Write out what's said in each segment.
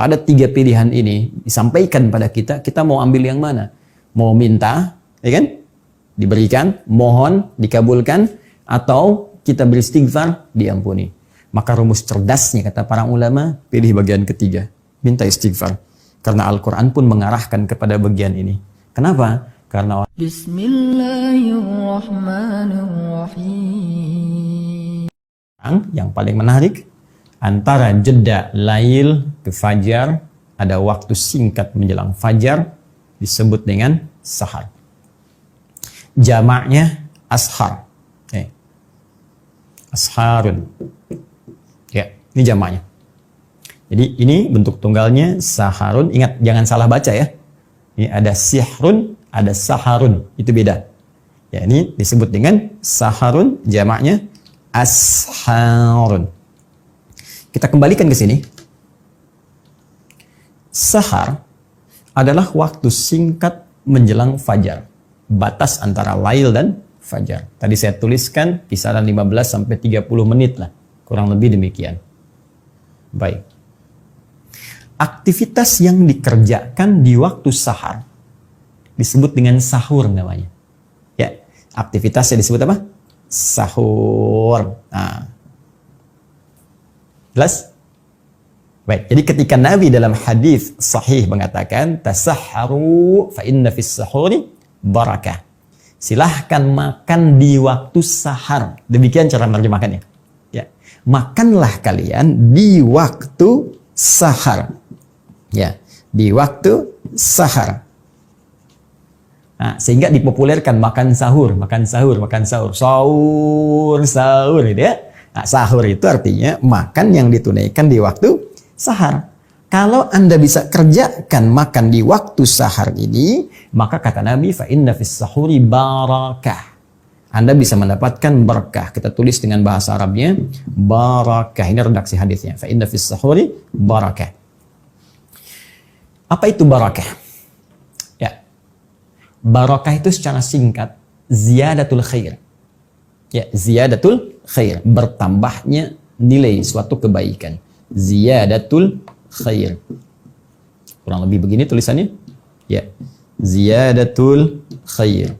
Kalau ada 3 pilihan ini disampaikan pada kita, kita mau ambil yang mana? Mau minta, ya kan? Diberikan, mohon, dikabulkan, atau kita beristighfar, diampuni. Maka rumus cerdasnya kata para ulama, pilih bagian ketiga, minta istighfar. Karena Al-Quran pun mengarahkan kepada bagian ini. Kenapa? Karena Bismillahirrahmanirrahim. Yang paling menarik, antara jeda lail ke fajar, ada waktu singkat menjelang fajar, disebut dengan sahar. Jamaknya ashar. Asharun. Ya, ini jamaknya. Jadi ini bentuk tunggalnya saharun. Ingat, jangan salah baca ya. Ini ada sihrun, ada saharun. Itu beda. Ya, ini disebut dengan saharun, jamaknya asharun. Kita kembalikan ke sini. Sahar adalah waktu singkat menjelang fajar. Batas antara lail dan fajar. Tadi saya tuliskan kisaran 15 sampai 30 menit lah. Kurang lebih demikian. Baik. Aktivitas yang dikerjakan di waktu sahar disebut dengan sahur namanya. Ya, aktivitasnya disebut apa? Sahur. Nah. Jelas? Baik, jadi ketika Nabi dalam hadis sahih mengatakan tasahharu fa inna fis sahuri barakah. Silahkan makan di waktu sahar. Demikian cara menerjemahkannya. Ya. Makanlah kalian di waktu sahar. Ya, di waktu sahar. Nah, sehingga dipopulerkan makan sahur, makan sahur, makan sahur. Sahur, sahur gitu ya. Nah, sahur itu artinya makan yang ditunaikan di waktu sahar. Kalau Anda bisa kerjakan makan di waktu sahar ini, maka kata Nabi, fa inna fis sahuri barakah. Anda bisa mendapatkan berkah. Kita tulis dengan bahasa Arabnya, barakah. Ini redaksi hadisnya. Fa inna fis sahuri barakah. Apa itu barakah? Ya. Barakah itu secara singkat, ziyadatul khair. Ya, ziyadatul khair, bertambahnya nilai suatu kebaikan. Ziyadatul khair. Kurang lebih begini tulisannya. Ya. Ziyadatul khair.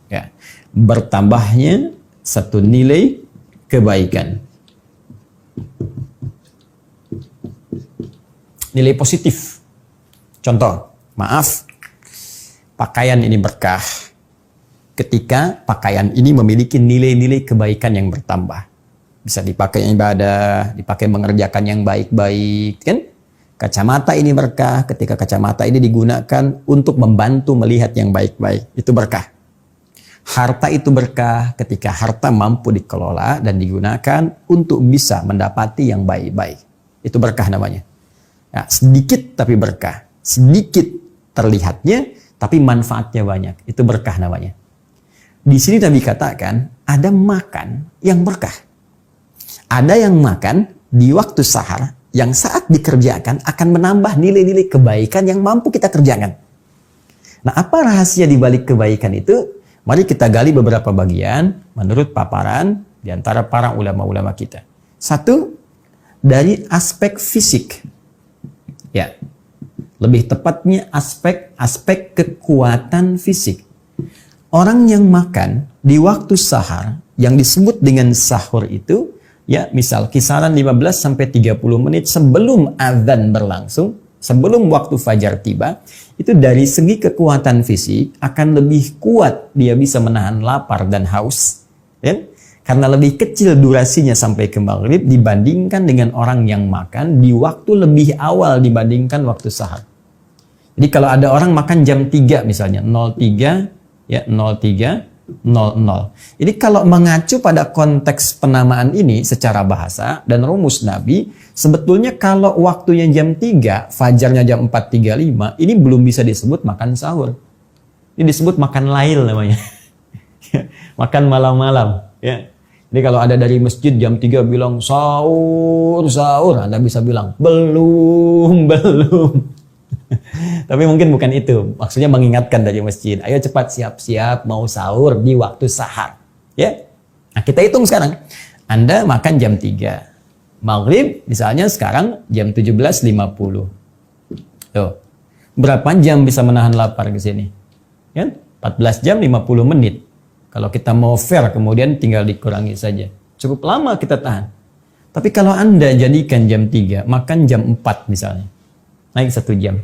Ya. Bertambahnya satu nilai kebaikan. Nilai positif. Contoh, maaf, pakaian ini berkah. Ketika pakaian ini memiliki nilai-nilai kebaikan yang bertambah. Bisa dipakai ibadah, dipakai mengerjakan yang baik-baik, kan? Kacamata ini berkah ketika kacamata ini digunakan untuk membantu melihat yang baik-baik. Itu berkah. Harta itu berkah ketika harta mampu dikelola dan digunakan untuk bisa mendapati yang baik-baik. Itu berkah namanya. Nah, sedikit tapi berkah. Sedikit terlihatnya tapi manfaatnya banyak. Itu berkah namanya. Di sini Nabi katakan ada makan yang berkah. Ada yang makan di waktu sahar yang saat dikerjakan akan menambah nilai-nilai kebaikan yang mampu kita kerjakan. Nah, apa rahasia di balik kebaikan itu? Mari kita gali beberapa bagian menurut paparan di antara para ulama-ulama kita. Satu, dari aspek fisik. Ya. Lebih tepatnya aspek kekuatan fisik. Orang yang makan di waktu sahar yang disebut dengan sahur itu, ya misal kisaran 15 sampai 30 menit sebelum azan berlangsung, sebelum waktu fajar tiba, itu dari segi kekuatan fisik akan lebih kuat dia bisa menahan lapar dan haus, ya? Karena lebih kecil durasinya sampai ke maghrib dibandingkan dengan orang yang makan di waktu lebih awal dibandingkan waktu sahar. Jadi kalau ada orang makan jam 3 misalnya, 03, ya 03.00. Jadi kalau mengacu pada konteks penamaan ini secara bahasa dan rumus Nabi, sebetulnya kalau waktunya jam 3, fajarnya jam 4.35, ini belum bisa disebut makan sahur. Ini disebut makan lail namanya. Makan malam-malam. Ya. Jadi kalau ada dari masjid jam 3 bilang sahur, sahur, Anda bisa bilang belum. Tapi mungkin bukan itu. Maksudnya mengingatkan dari masjid. Ayo cepat siap-siap mau sahur di waktu sahar. Ya. Nah, kita hitung sekarang. Anda makan jam 3. Maghrib misalnya sekarang jam 17.50. Tuh. Berapa jam bisa menahan lapar ke sini? Kan? 14 jam 50 menit. Kalau kita mau fair kemudian tinggal dikurangi saja. Cukup lama kita tahan. Tapi kalau Anda jadikan jam 3, makan jam 4 misalnya. Naik 1 jam.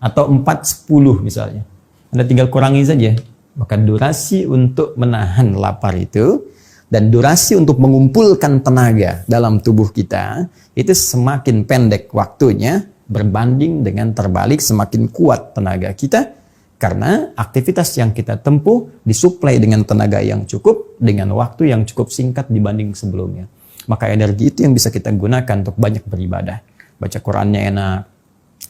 Atau 4:10 misalnya. Anda tinggal kurangi saja. Maka durasi untuk menahan lapar itu dan durasi untuk mengumpulkan tenaga dalam tubuh kita itu semakin pendek waktunya berbanding dengan terbalik semakin kuat tenaga kita karena aktivitas yang kita tempuh disuplai dengan tenaga yang cukup dengan waktu yang cukup singkat dibanding sebelumnya. Maka energi itu yang bisa kita gunakan untuk banyak beribadah. Baca Qurannya enak,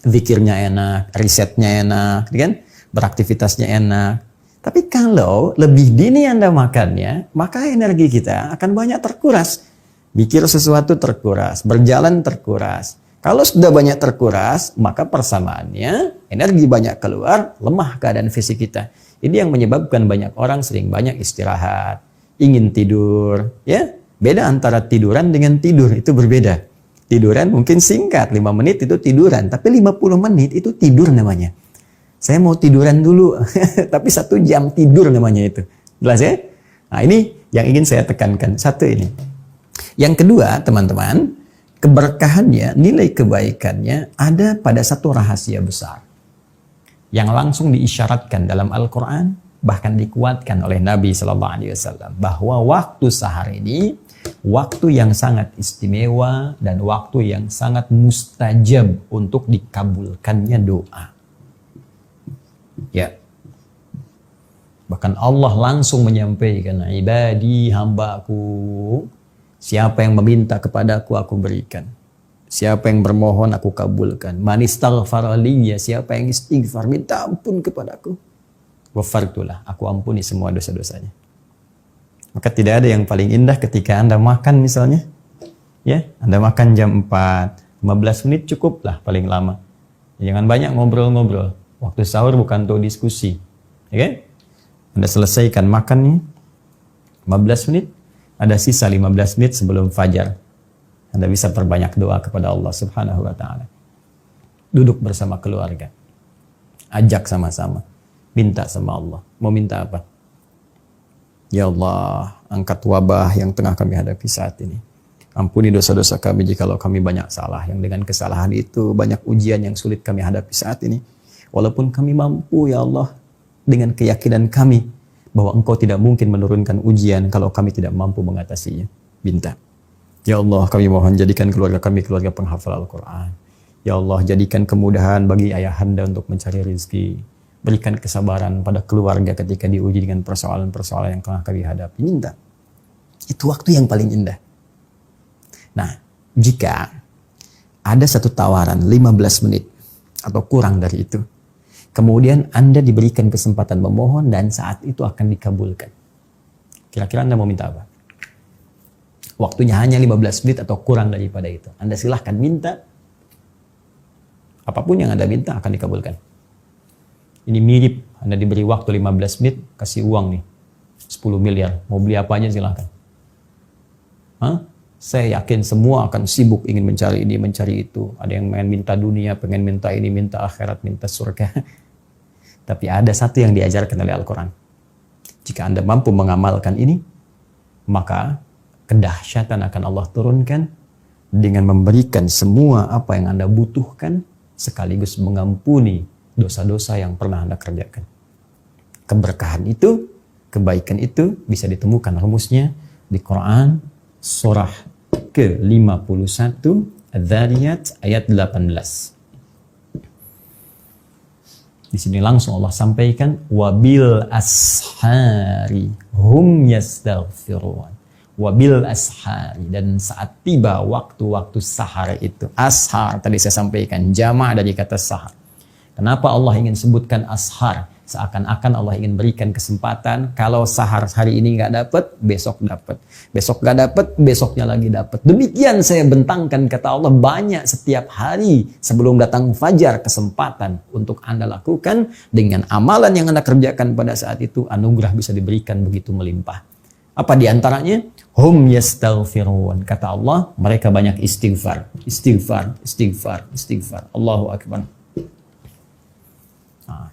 zikirnya enak, risetnya enak, kan? Beraktivitasnya enak. Tapi kalau lebih dini Anda makannya, maka energi kita akan banyak terkuras. Mikir sesuatu terkuras, berjalan terkuras. Kalau sudah banyak terkuras, maka persamaannya energi banyak keluar, lemah keadaan fisik kita. Ini yang menyebabkan banyak orang sering banyak istirahat, ingin tidur. Ya, beda antara tiduran dengan tidur, itu berbeda. Tiduran mungkin singkat, 5 menit itu tiduran, tapi 50 menit itu tidur namanya. Saya mau tiduran dulu, tapi 1 jam tidur namanya itu. Jelas ya? Nah ini yang ingin saya tekankan. Satu ini. Yang kedua teman-teman, keberkahannya, nilai kebaikannya ada pada satu rahasia besar. Yang langsung diisyaratkan dalam Al-Quran, bahkan dikuatkan oleh Nabi SAW. Bahwa waktu sahar ini, waktu yang sangat istimewa dan waktu yang sangat mustajab untuk dikabulkannya doa. Ya. Bahkan Allah langsung menyampaikan, ibadi hambaku, siapa yang meminta kepadaku aku berikan. Siapa yang bermohon aku kabulkan. Man istaghfara liya, siapa yang istighfar minta ampun kepadaku. Ghafartulah, aku ampuni semua dosa-dosanya. Maka tidak ada yang paling indah ketika Anda makan misalnya. Ya, Anda makan jam 4, 15 menit cukuplah paling lama. Jangan banyak ngobrol-ngobrol. Waktu sahur bukan untuk diskusi. Ya kan? Anda selesaikan makannya 15 menit, ada sisa 15 menit sebelum fajar. Anda bisa perbanyak doa kepada Allah Subhanahu wa taala. Duduk bersama keluarga. Ajak sama-sama. Minta sama Allah. Mau minta apa? Ya Allah, angkat wabah yang tengah kami hadapi saat ini. Ampuni dosa-dosa kami jikalau kami banyak salah. Yang dengan kesalahan itu banyak ujian yang sulit kami hadapi saat ini. Walaupun kami mampu ya Allah, dengan keyakinan kami bahwa Engkau tidak mungkin menurunkan ujian kalau kami tidak mampu mengatasinya. Minta. Ya Allah, kami mohon jadikan keluarga kami keluarga penghafal Al-Quran. Ya Allah, jadikan kemudahan bagi ayahanda untuk mencari rezeki. Berikan kesabaran pada keluarga ketika diuji dengan persoalan-persoalan yang tengah kami hadapi. Minta. Itu waktu yang paling indah. Nah, jika ada satu tawaran 15 menit atau kurang dari itu, kemudian Anda diberikan kesempatan memohon dan saat itu akan dikabulkan. Kira-kira Anda mau minta apa? Waktunya hanya 15 menit atau kurang daripada itu. Anda silahkan minta. Apapun yang Anda minta akan dikabulkan. Ini mirip, Anda diberi waktu 15 menit, kasih uang nih. 10 miliar. Mau beli apa aja silahkan. Hah? Saya yakin semua akan sibuk ingin mencari ini, mencari itu. Ada yang pengen minta dunia, pengen minta ini, minta akhirat, minta surga. Tapi ada satu yang diajarkan oleh Al-Quran. Jika Anda mampu mengamalkan ini, maka kedahsyatan akan Allah turunkan dengan memberikan semua apa yang Anda butuhkan, sekaligus mengampuni dosa-dosa yang pernah Anda kerjakan. Keberkahan itu, kebaikan itu bisa ditemukan rumusnya di Quran, surah ke-51 Adz-Dzariyat ayat 18. Di sini langsung Allah sampaikan wabil ashari hum yastaghfirun. Wabil ashari, dan saat tiba waktu-waktu sahar itu. Ashar tadi saya sampaikan jama' dari kata sahar. Kenapa Allah ingin sebutkan ashar? Seakan-akan Allah ingin berikan kesempatan, kalau sahar hari ini nggak dapat, besok dapat. Besok nggak dapat, besoknya lagi dapat. Demikian saya bentangkan, kata Allah, banyak setiap hari sebelum datang fajar kesempatan untuk Anda lakukan. Dengan amalan yang Anda kerjakan pada saat itu, anugerah bisa diberikan begitu melimpah. Apa diantaranya? Hum yastaghfirun. Kata Allah, mereka banyak istighfar. Istighfar, istighfar, istighfar. Allahu Akbar.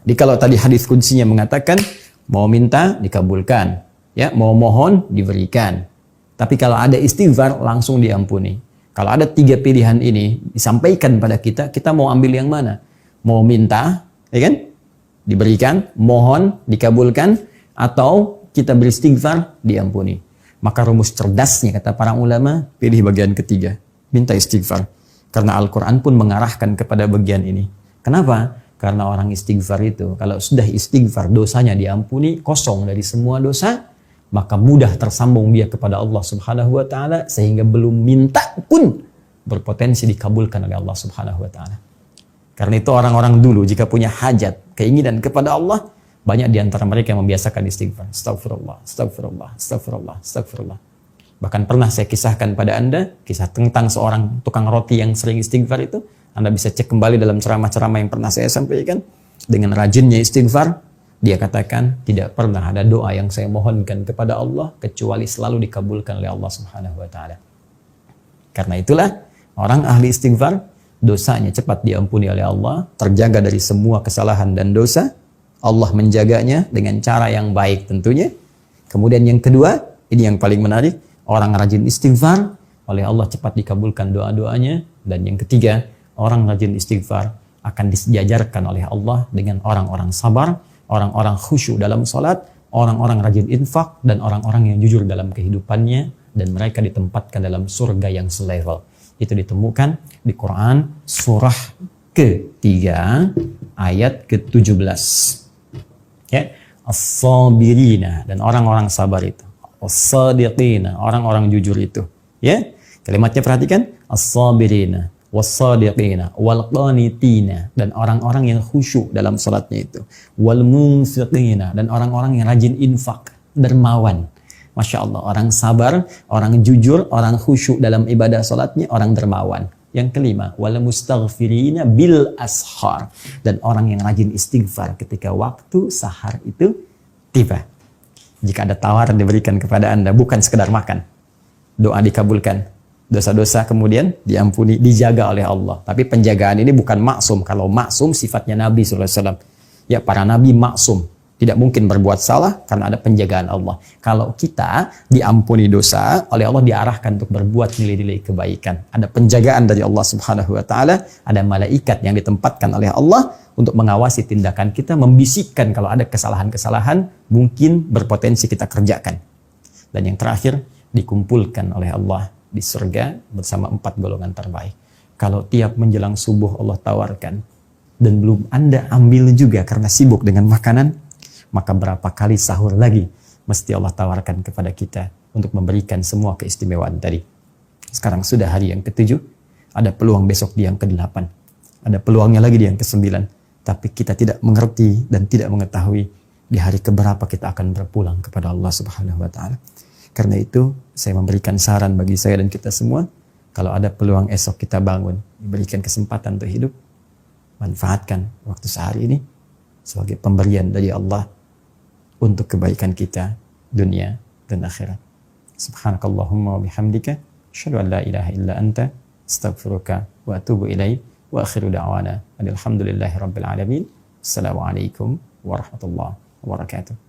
Jadi kalau tadi hadis kuncinya mengatakan mau minta dikabulkan, ya, mau mohon diberikan. Tapi kalau ada istighfar langsung diampuni. Kalau ada 3 pilihan ini disampaikan pada kita, kita mau ambil yang mana? Mau minta, ya kan? Diberikan, mohon dikabulkan, atau kita beristighfar diampuni. Maka rumus cerdasnya kata para ulama, pilih bagian ketiga, minta istighfar. Karena Al-Quran pun mengarahkan kepada bagian ini. Kenapa? Karena orang istighfar itu, kalau sudah istighfar, dosanya diampuni, kosong dari semua dosa, maka mudah tersambung dia kepada Allah Subhanahu wa Ta'ala, sehingga belum minta pun berpotensi dikabulkan oleh Allah Subhanahu wa Ta'ala. Karena itu orang-orang dulu jika punya hajat, keinginan kepada Allah, banyak di antara mereka yang membiasakan istighfar. Astagfirullah, astagfirullah, astagfirullah, astagfirullah. Bahkan pernah saya kisahkan pada Anda, kisah tentang seorang tukang roti yang sering istighfar itu. Anda bisa cek kembali dalam ceramah-ceramah yang pernah saya sampaikan. Dengan rajinnya istighfar, dia katakan, tidak pernah ada doa yang saya mohonkan kepada Allah, kecuali selalu dikabulkan oleh Allah Subhanahu wa Ta'ala. Karena itulah, orang ahli istighfar, dosanya cepat diampuni oleh Allah, terjaga dari semua kesalahan dan dosa. Allah menjaganya dengan cara yang baik tentunya. Kemudian yang kedua, ini yang paling menarik, orang rajin istighfar, oleh Allah cepat dikabulkan doa-doanya. Dan yang ketiga, orang rajin istighfar akan disejajarkan oleh Allah dengan orang-orang sabar, orang-orang khusyuk dalam salat, orang-orang rajin infak, dan orang-orang yang jujur dalam kehidupannya, dan mereka ditempatkan dalam surga yang selevel. Itu ditemukan di Quran surah ketiga ayat ke-17. Ya, as-sabirina, dan orang-orang sabar itu. As-sadiqina, orang-orang jujur itu. Ya, kalimatnya perhatikan, as-sabirina, was-sadiqina, wal-qanitina, dan orang-orang yang khusyuk dalam salatnya itu. Wal-munfiqina, dan orang-orang yang rajin infak, dermawan. Masya Allah, orang sabar, orang jujur, orang khusyuk dalam ibadah salatnya, orang dermawan. Yang kelima, wal-mustaghfirina bil ashar, dan orang yang rajin istighfar ketika waktu sahar itu tiba. Jika ada tawaran diberikan kepada Anda, bukan sekedar makan, doa dikabulkan, dosa-dosa kemudian diampuni, dijaga oleh Allah. Tapi penjagaan ini bukan maksum. Kalau maksum sifatnya Nabi SAW. Ya, para Nabi maksum. Tidak mungkin berbuat salah karena ada penjagaan Allah. Kalau kita diampuni dosa, oleh Allah diarahkan untuk berbuat nilai-nilai kebaikan. Ada penjagaan dari Allah Subhanahu wa Ta'ala. Ada malaikat yang ditempatkan oleh Allah untuk mengawasi tindakan kita, membisikkan kalau ada kesalahan-kesalahan mungkin berpotensi kita kerjakan. Dan yang terakhir, dikumpulkan oleh Allah di surga bersama 4 golongan terbaik. Kalau tiap menjelang subuh Allah tawarkan dan belum Anda ambil juga karena sibuk dengan makanan, maka berapa kali sahur lagi mesti Allah tawarkan kepada kita untuk memberikan semua keistimewaan tadi. Sekarang sudah hari yang ke-7, ada peluang besok di yang ke-8, ada peluangnya lagi di yang ke-9, tapi kita tidak mengerti dan tidak mengetahui di hari keberapa kita akan berpulang kepada Allah Subhanahu wa Ta'ala. Karena itu saya memberikan saran bagi saya dan kita semua, kalau ada peluang esok kita bangun, diberikan kesempatan untuk hidup, manfaatkan waktu sehari ini sebagai pemberian dari Allah untuk kebaikan kita dunia dan akhirat. Subhanakallahumma wa bihamdika asyhadu an la ilaha illa anta astaghfiruka wa atubu ilaik wa akhiru da'wana alhamdulillahi rabbil alamin. Assalamualaikum warahmatullahi wabarakatuh.